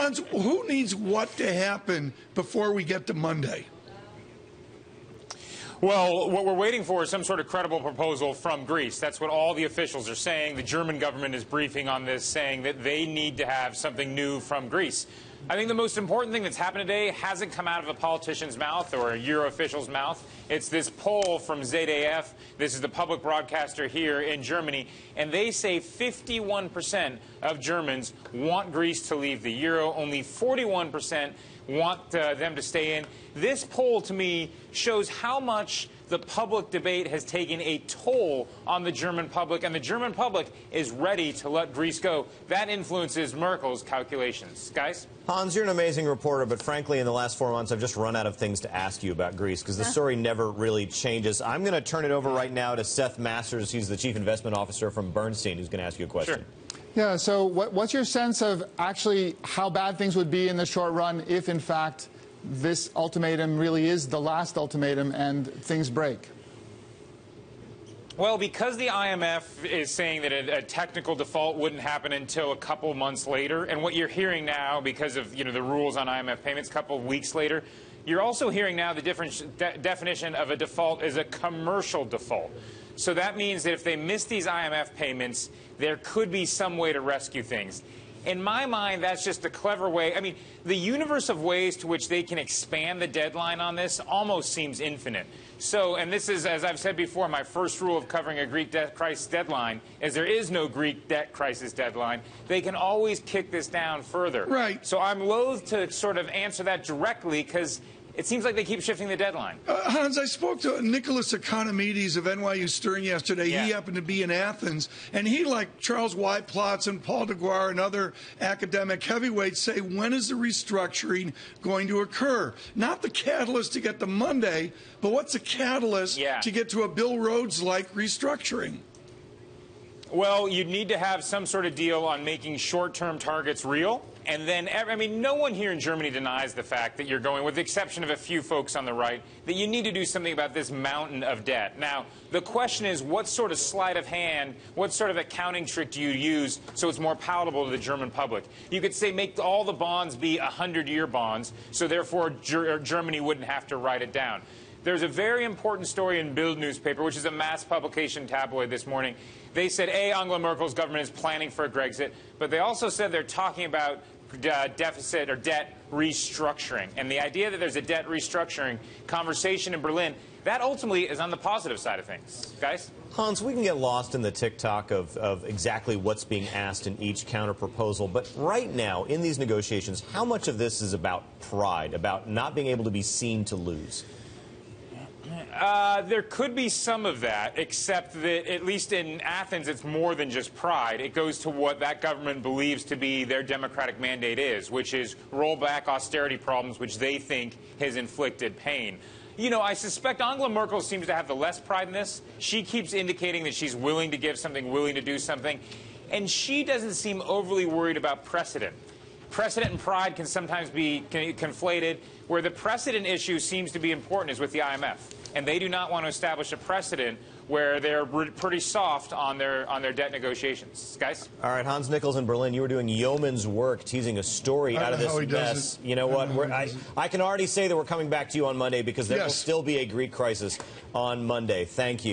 Hans, who needs what to happen before we get to Monday? Well, what we're waiting for is some sort of credible proposal from Greece. That's what all the officials are saying. The German government is briefing on this, saying that they need to have something new from Greece. I think the most important thing that's happened today hasn't come out of a politician's mouth or a Euro official's mouth. It's this poll from ZDF. This is the public broadcaster here in Germany. And they say 51% of Germans want Greece to leave the Euro. Only 41% want them to stay in. This poll, to me, shows how much the public debate has taken a toll on the German public, and the German public is ready to let Greece go. That influences Merkel's calculations. Guys? Hans, you're an amazing reporter, but frankly, in the last 4 months, I've just run out of things to ask you about Greece because the story never really changes. I'm going to turn it over right now to Seth Masters. He's the Chief Investment Officer from Bernstein, who's going to ask you a question. Sure. Yeah, so what's your sense of actually how bad things would be in the short run if, in fact, this ultimatum really is the last ultimatum and things break? Well, because the IMF is saying that a technical default wouldn't happen until a couple months later, and what you're hearing now, because of the rules on IMF payments, a couple of weeks later, you're also hearing now the definition of a default is a commercial default. So that means that if they miss these IMF payments, there could be some way to rescue things. In my mind, that's just a clever way. I mean, the universe of ways to which they can expand the deadline on this almost seems infinite. So, and this is, as I've said before, my first rule of covering a Greek debt crisis deadline is there is no Greek debt crisis deadline. They can always kick this down further. Right. So I'm loath to sort of answer that directly because it seems like they keep shifting the deadline. Hans, I spoke to Nichols Economides of NYU Stern yesterday. Yeah. He happened to be in Athens, and he, like Charles Weitplotz and Paul DeGuire and other academic heavyweights, say, when is the restructuring going to occur? Not the catalyst to get to Monday, but what's the catalyst to get to a Bill Rhodes-like restructuring? Well, you'd need to have some sort of deal on making short-term targets real. And then, I mean, no one here in Germany denies the fact that you're going, with the exception of a few folks on the right, that you need to do something about this mountain of debt. Now, the question is, what sort of sleight of hand, what sort of accounting trick do you use so it's more palatable to the German public? You could say make all the bonds be 100-year bonds, so therefore Germany wouldn't have to write it down. There's a very important story in Bild newspaper, which is a mass publication tabloid this morning. They said, Angela Merkel's government is planning for a Grexit, but they also said they're talking about deficit or debt restructuring. And the idea that there's a debt restructuring conversation in Berlin, that ultimately is on the positive side of things. Guys? Hans, we can get lost in the tick-tock of exactly what's being asked in each counter-proposal, but right now, in these negotiations, how much of this is about pride, about not being able to be seen to lose? There could be some of that, except that at least in Athens, it's more than just pride. It goes to what that government believes to be their democratic mandate is, which is roll back austerity problems, which they think has inflicted pain. You know, I suspect Angela Merkel seems to have the less pride in this. She keeps indicating that she's willing to give something, willing to do something, and she doesn't seem overly worried about precedent. Precedent and pride can sometimes be conflated. Where the precedent issue seems to be important is with the IMF. And they do not want to establish a precedent where they're pretty soft on their debt negotiations. Guys? All right, Hans Nichols in Berlin, you were doing yeoman's work teasing a story out of this mess. You know what? I can already say that we're coming back to you on Monday because there will still be a Greek crisis on Monday. Thank you.